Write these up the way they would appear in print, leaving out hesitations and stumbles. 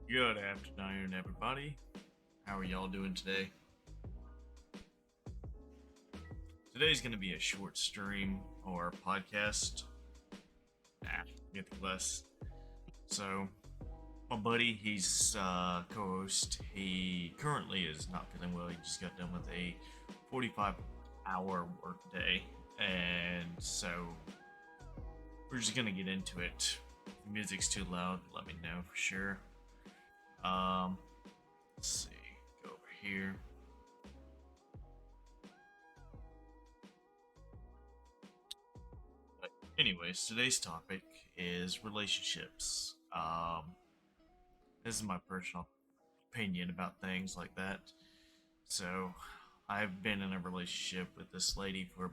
Good afternoon, everybody. How are y'all doing today? Today's going to be a short stream or podcast. Get the less. So, my buddy, he's co-host. He currently is not feeling well. He just got done with a 45-hour work day, and so we're just gonna get into it. If the music's too loud, let me know for sure. Um, let's see. Go over here. But anyways, today's topic is relationships. This is my personal opinion about things like that. So, I've been in a relationship with this lady for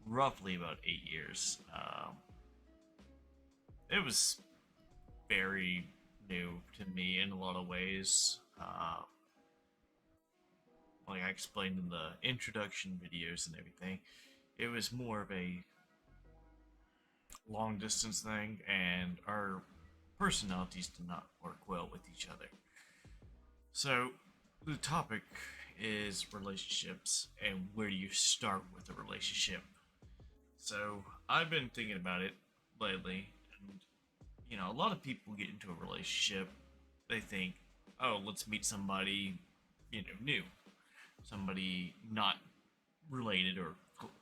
roughly about 8 years. It was very new to me in a lot of ways. Like I explained in the introduction videos and everything, it was more of a long distance thing, and our personalities did not work well with each other. So, the topic is relationships and where do you start with a relationship. So, I've been thinking about it lately, and a lot of people get into a relationship, they think, oh, let's meet somebody, new, somebody not related or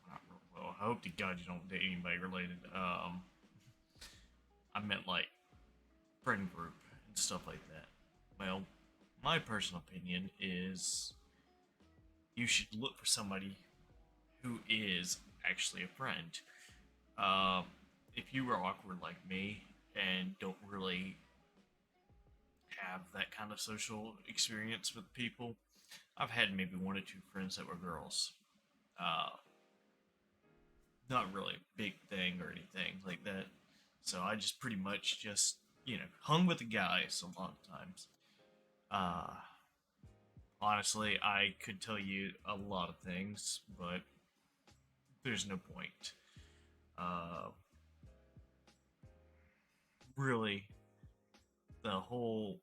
not, well, I hope to God you don't date anybody related. I meant like friend group and stuff like that. Well, my personal opinion is you should look for somebody who is actually a friend. Um, if you were awkward like me and don't really have that kind of social experience with people, I've had maybe one or two friends that were girls. Uh, Not really a big thing or anything like that. So I just pretty much just, hung with the guys a lot of times. Uh, Honestly, I could tell you a lot of things, but there's no point. Uh, really, the whole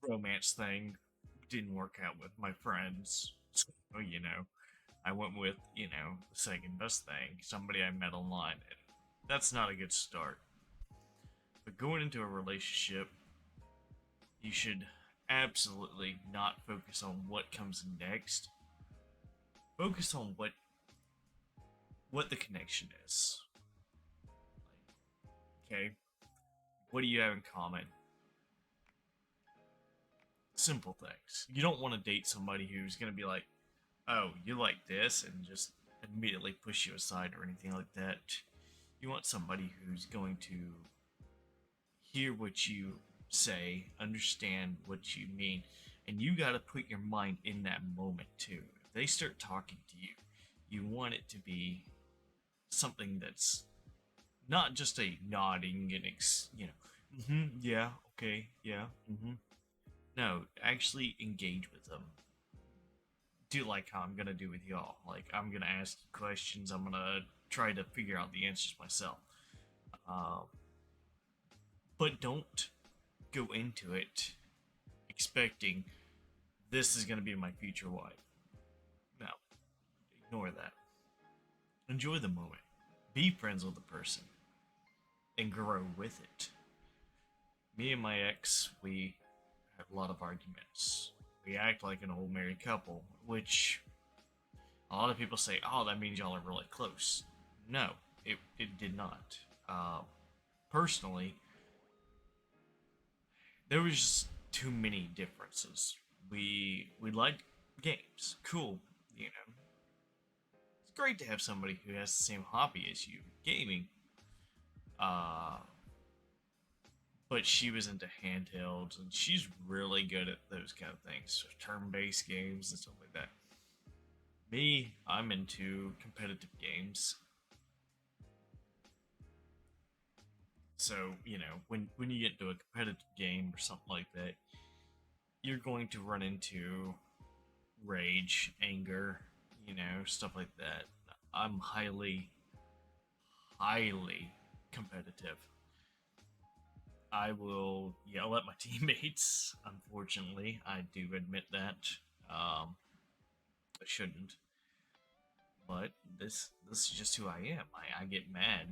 romance thing didn't work out with my friends. So, I went with, the second best thing, somebody I met online. And that's not a good start. But going into a relationship, you should absolutely not focus on what comes next. Focus on what the connection is. Okay, what do you have in common? Simple things. You don't want to date somebody who's going to be like, oh, you like this, and just immediately push you aside or anything like that. You want somebody who's going to hear what you say, understand what you mean, and you got to put your mind in that moment too. If they start talking to you, you want it to be something that's not just a nodding and yeah, okay, yeah, No, actually engage with them. Do like how I'm gonna do with y'all. Like I'm gonna ask you questions. I'm gonna try to figure out the answers myself. Uh, but don't go into it expecting this is gonna be my future wife. No, ignore that. Enjoy the moment. Be friends with the person and grow with it. Me and my ex, we have a lot of arguments. We act like an old married couple, which a lot of people say, oh, that means y'all are really close. No, it did not. Personally, there was just too many differences. We liked games. Cool, you know. It's great to have somebody who has the same hobby as you, gaming. Uh, but she was into handhelds, and she's really good at those kind of things, turn-based games and stuff like that. Me, I'm into competitive games. So, when you get into a competitive game or something like that, you're going to run into rage, anger, stuff like that. I'm highly, highly competitive. I will yell at my teammates. Unfortunately, I do admit that. I shouldn't, but this is just who I am. I get mad.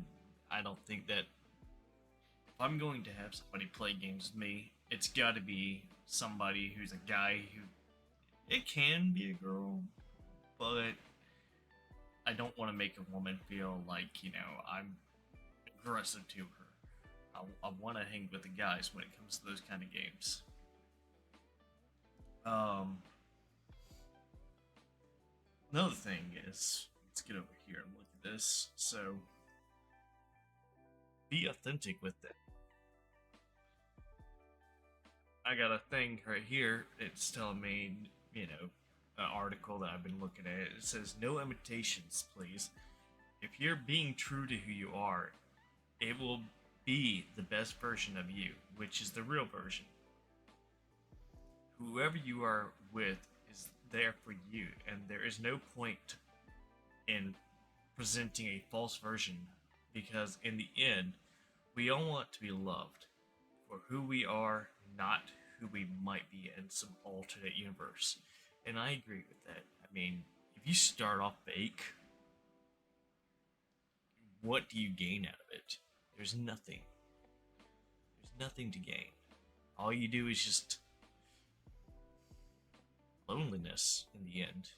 I don't think that if I'm going to have somebody play games with me, it's got to be somebody who's a guy who. It can be a girl, but I don't want to make a woman feel like I'm aggressive to her. I want to hang with the guys when it comes to those kind of games. Um, Another thing is, let's get over here and look at this. So, be authentic with it. I got a thing right here. It's telling me, an article that I've been looking at. It says, no imitations, please. If you're being true to who you are, it will be the best version of you, which is the real version. Whoever you are with is there for you, and there is no point in presenting a false version because, in the end, we all want to be loved for who we are, not who we might be in some alternate universe. And I agree with that. I mean, if you start off fake, what do you gain out of it? There's nothing. There's nothing to gain. All you do is just loneliness in the end.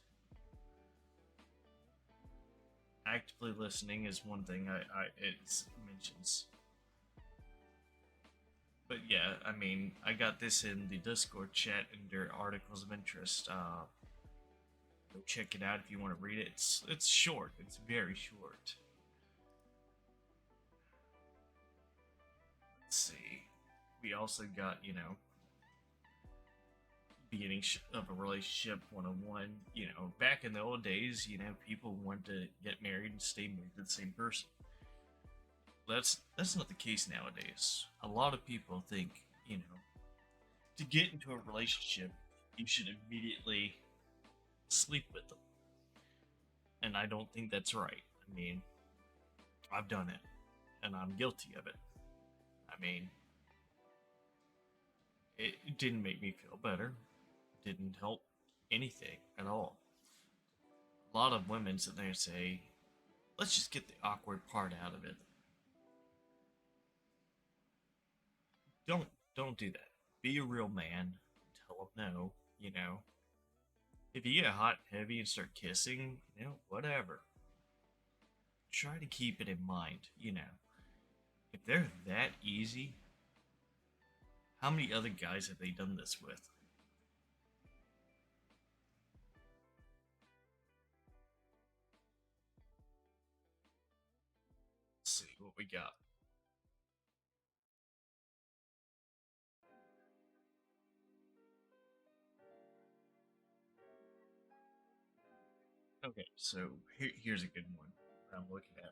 Actively listening is one thing it mentions. But yeah, I mean, I got this in the Discord chat under articles of interest. Go check it out if you want to read it. It's short. It's very short. Let's see. We also got beginning of a relationship 101. Back in the old days, people wanted to get married and stay married to the same person. That's not the case nowadays. A lot of people think, to get into a relationship, you should immediately sleep with them. And I don't think that's right. I mean, I've done it, and I'm guilty of it. I mean, it didn't make me feel better. It didn't help anything at all. A lot of women sit there and say, let's just get the awkward part out of it. Don't don't do that. Be a real man. Tell them no. You know, if you get hot and heavy and start kissing, whatever. Try to keep it in mind. If they're that easy, how many other guys have they done this with? Let's see what we got. Okay, so here's a good one I'm looking at.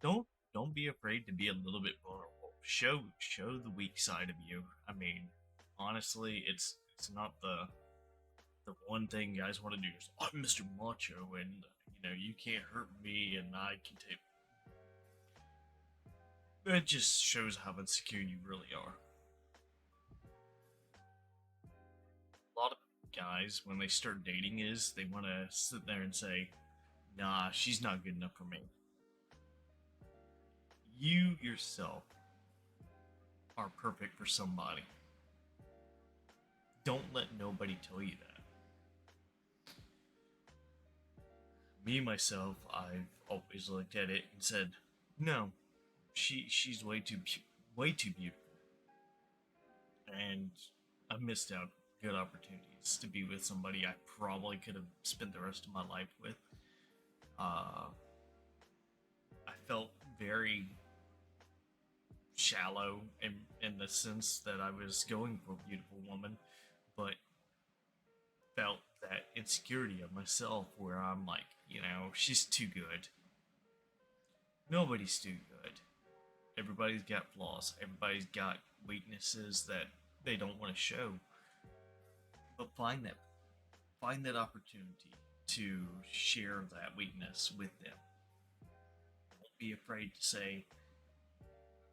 Don't don't be afraid to be a little bit vulnerable. Show the weak side of you. I mean, honestly, it's not the one thing guys want to do is I'm Mr. Macho and you can't hurt me and I can take. It just shows how insecure you really are. A lot of guys when they start dating is they want to sit there and say, "Nah, she's not good enough for me." You yourself are perfect for somebody. Don't let nobody tell you that. Me myself, I've always looked at it and said, "No, she's way too beautiful," and I've missed out good opportunities to be with somebody I probably could have spent the rest of my life with. Uh, I felt very shallow in the sense that I was going for a beautiful woman, but felt that insecurity of myself where I'm like, she's too good. Nobody's too good. Everybody's got flaws. Everybody's got weaknesses that they don't want to show. But find that opportunity to share that weakness with them. Don't be afraid to say,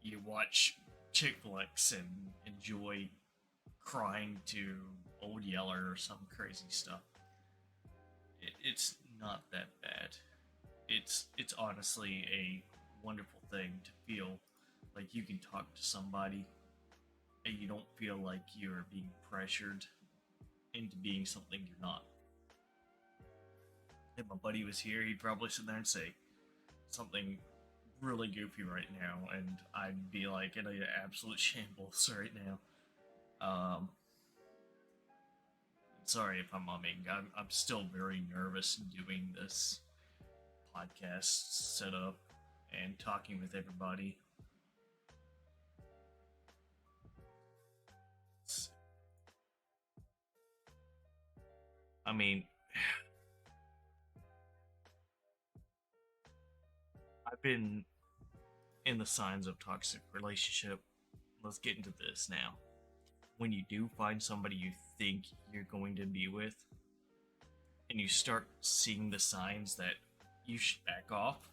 You watch chick flicks and enjoy crying to Old Yeller or some crazy stuff. It's not that bad. It's honestly a wonderful thing to feel like you can talk to somebody and you don't feel like you're being pressured into being something you're not. If my buddy was here, he'd probably sit there and say something really goofy right now, and I'd be like in an absolute shambles right now. Um, Sorry if I'm mumming. I'm still very nervous doing this podcast setup and talking with everybody. I mean, I've been in the signs of toxic relationship. Let's get into this now. When you do find somebody you think you're going to be with, and you start seeing the signs that you should back off,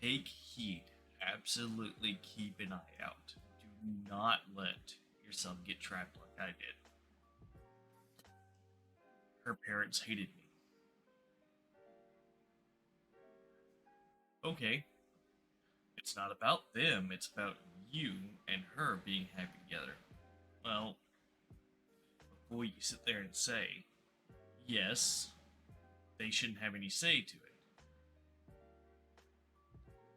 take heed. Absolutely keep an eye out. Do not let yourself get trapped like I did. Her parents hated me. Okay, it's not about them, it's about you and her being happy together. Well, before you sit there and say, yes, they shouldn't have any say to it.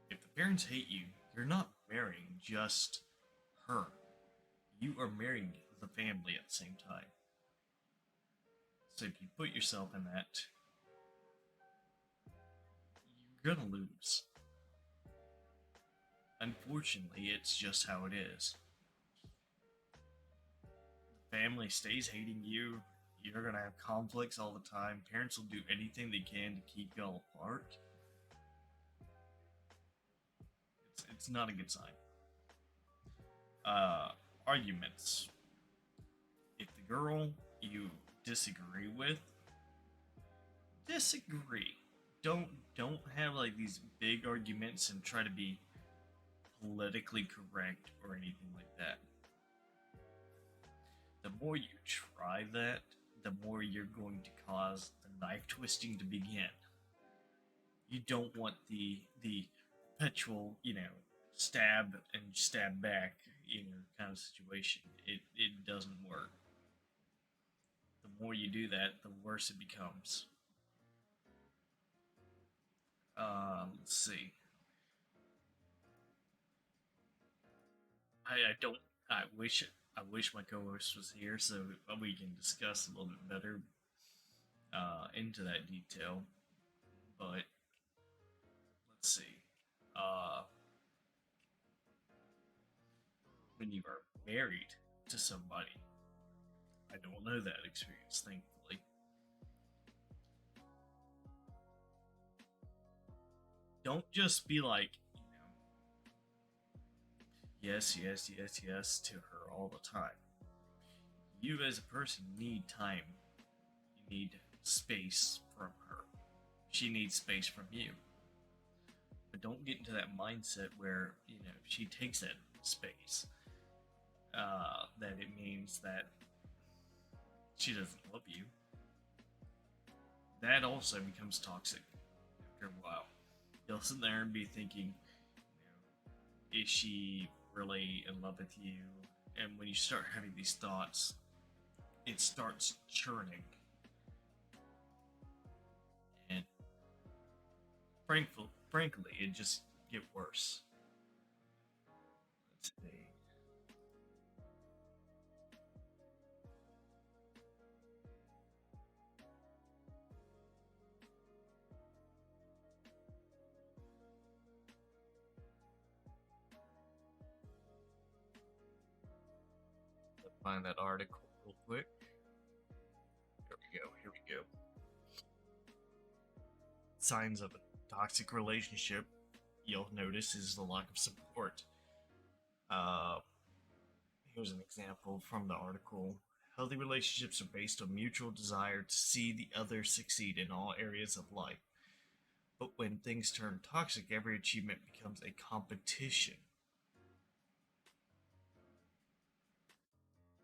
If the parents hate you, you're not marrying just her. You are marrying the family at the same time. So if you put yourself in that, you're gonna lose. Unfortunately, it's just how it is. The family stays hating you. You're gonna have conflicts all the time. Parents will do anything they can to keep y'all apart. It's not a good sign. Uh, Arguments. If the girl you disagree with, disagree. Don't have like these big arguments and try to be politically correct or anything like that. The more you try that, the more you're going to cause the knife twisting to begin. You don't want the perpetual, stab and stab back, kind of situation. It doesn't work. The more you do that, the worse it becomes. Let's see. I don't. I wish. I wish my co-host was here so we can discuss a little bit better into that detail. But let's see. Uh, when you are married to somebody, I don't know that experience, thankfully. Don't just be like, yes, yes, yes, yes to her all the time. You as a person need time. You need space from her. She needs space from you. But don't get into that mindset where, if she takes that space, that it means that she doesn't love you. That also becomes toxic after a while. You'll sit there and be thinking, is she really in love with you? And when you start having these thoughts, it starts churning. And frankly, it just get worse. Let's see. Let's find that article real quick. Here we go. Here we go. Signs of a toxic relationship you'll notice is the lack of support. Uh, Here's an example from the article. Healthy relationships are based on mutual desire to see the other succeed in all areas of life. But when things turn toxic, every achievement becomes a competition.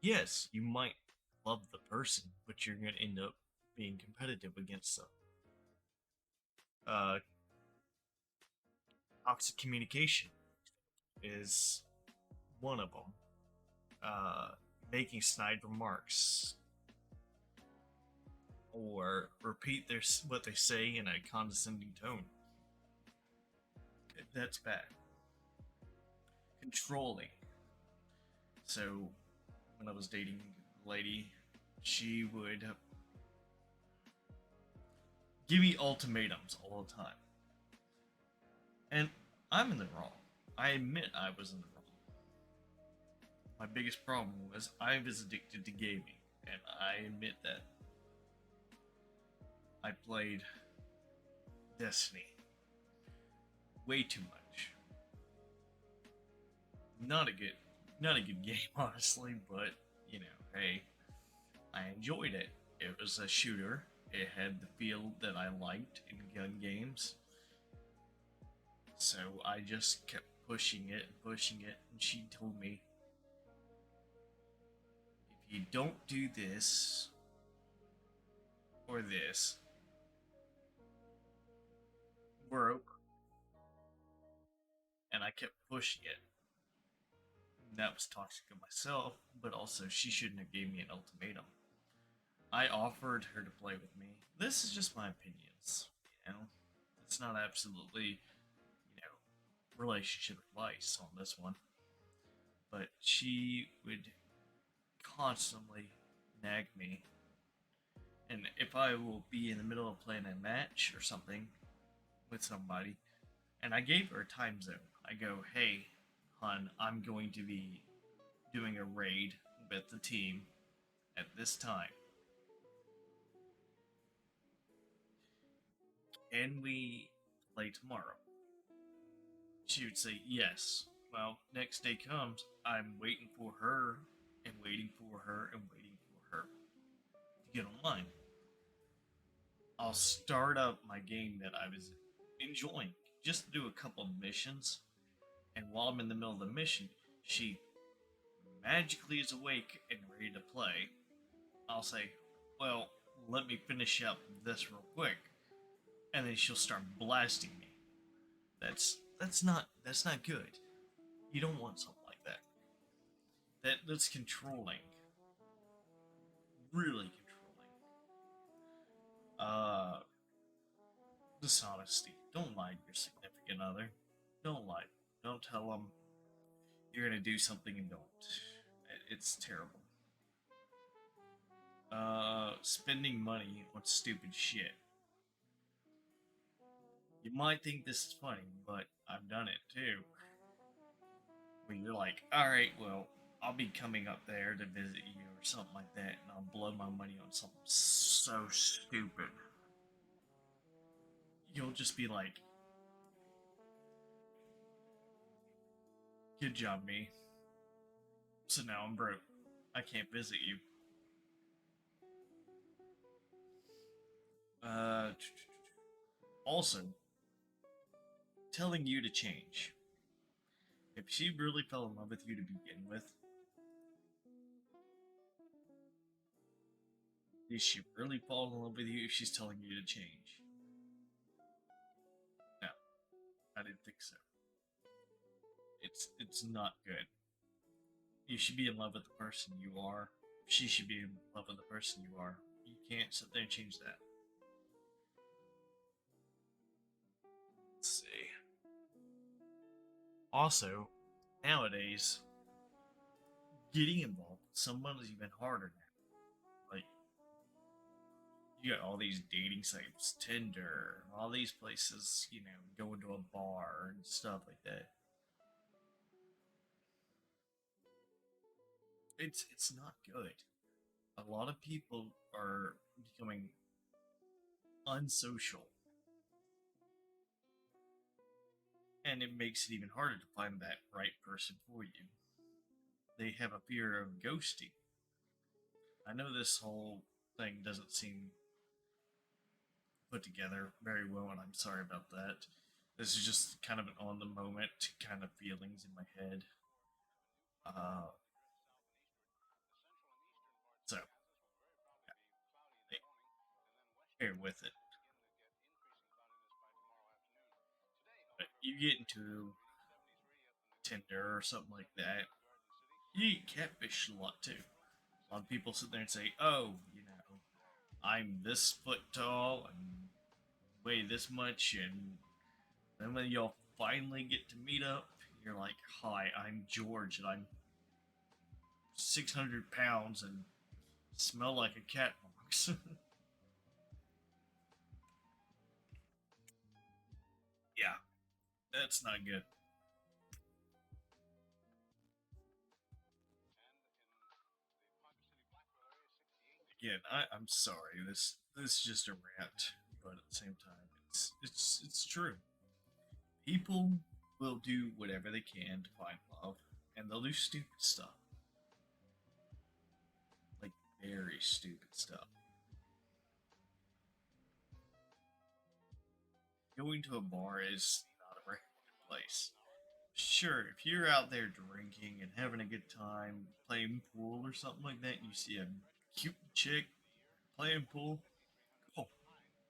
yes, you might love the person, but you're going to end up being competitive against them. Uh, Toxic communication is one of them. Uh, Making snide remarks or repeat what they say in a condescending tone. That's bad. Controlling. So when I was dating a lady, she would give me ultimatums all the time. And I'm in the wrong. I admit I was in the wrong. My biggest problem was I was addicted to gaming, and I admit that. I played Destiny way too much. Not a good not a good game honestly, but you know, hey, I enjoyed it. It was a shooter. It had the feel that I liked in gun games. So I just kept pushing it, and she told me, if you don't do this or this, we're over. And I kept pushing it. And that was toxic of myself, but also she shouldn't have gave me an ultimatum. I offered her to play with me. This is just my opinions, you know. It's not absolutely, relationship advice on this one. But she would constantly nag me. And if I will be in the middle of playing a match or something with somebody, and I gave her a time zone, I go, hey, hon, I'm going to be doing a raid with the team at this time. Can we play tomorrow? She would say yes. Well, next day comes, I'm waiting for her and waiting for her and waiting for her to get online. I'll start up my game that I was enjoying, just to do a couple of missions, and while I'm in the middle of the mission, she magically is awake and ready to play. I'll say, well, let me finish up this real quick, and then she'll start blasting me. That's not good. You don't want something like that. That's controlling, really controlling. Uh, Dishonesty. Don't lie to your significant other. Don't lie. Don't tell them you're gonna do something and don't. It's terrible. Spending money on stupid shit. You might think this is funny, but I've done it too. Where you're like, alright, well, I'll be coming up there to visit you or something like that, and I'll blow my money on something so stupid. You'll just be like, good job, me. So now I'm broke. I can't visit you. Uh, Also, telling you to change. If she really fell in love with you to begin with, did she really fall in love with you if she's telling you to change? No, I didn't think so. It's not good. You should be in love with the person you are. She should be in love with the person you are. You can't sit there and change that. Let's see. Also, nowadays, getting involved with someone is even harder now. Like, you got all these dating sites, Tinder, all these places, going to a bar and stuff like that. It's not good. A lot of people are becoming unsocial, and it makes it even harder to find that right person for you. They have a fear of ghosting. I know this whole thing doesn't seem put together very well, and I'm sorry about that. This is just kind of an on the moment kind of feelings in my head. Uh, So, bear with it. But you get into Tinder or something like that, you get catfish a lot too. A lot of people sit there and say, "Oh, I'm this foot tall and weigh this much," and then when y'all finally get to meet up, you're like, "Hi, I'm George, and I'm 600 pounds and smell like a cat box." Yeah, that's not good. Again, I'm sorry. This is just a rant, but at the same time, it's true. People will do whatever they can to find love, and they'll do stupid stuff, like very stupid stuff. Going to a bar is not a recommended place. Sure, if you're out there drinking and having a good time playing pool or something like that, and you see a cute chick playing pool, oh,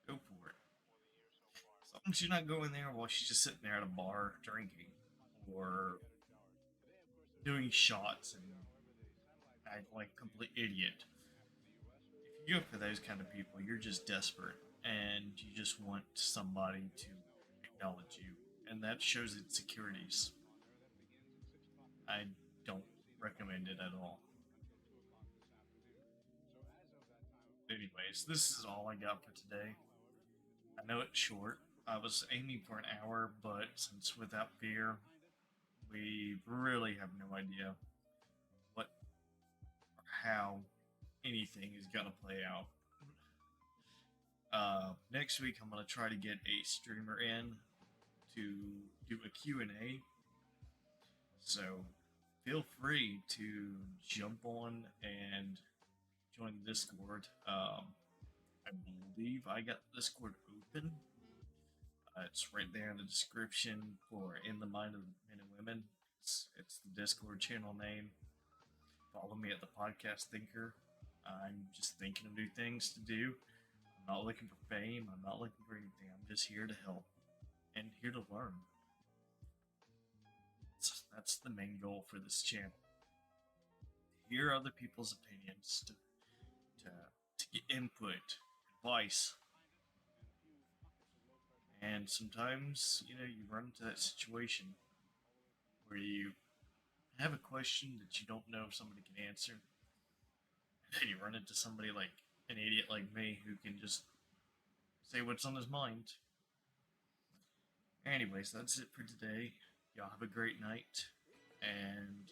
go for it. As long as you're not going there while she's just sitting there at a bar drinking or doing shots and act like a complete idiot. If you go for those kind of people, you're just desperate and you just want somebody to acknowledge you, and that shows insecurities. I don't recommend it at all. Anyways, this is all I got for today. I know it's short. I was aiming for an hour, but since without fear, we really have no idea what or how anything is gonna play out. Next week, I'm gonna try to get a streamer in to do a Q&A. So feel free to jump on and join the Discord. I believe I got the Discord open. It's right there in the description for In the Mind of Men and Women. It's the Discord channel name. Follow me at the Podcast Thinker. I'm just thinking of new things to do. I'm not looking for fame. I'm not looking for anything. I'm just here to help and here to learn. That's the main goal for this channel. Hear other people's opinions, to, to get input, advice, and sometimes you run into that situation where you have a question that you don't know if somebody can answer, and you run into somebody like an idiot like me who can just say what's on his mind. Anyways, that's it for today. Y'all have a great night, and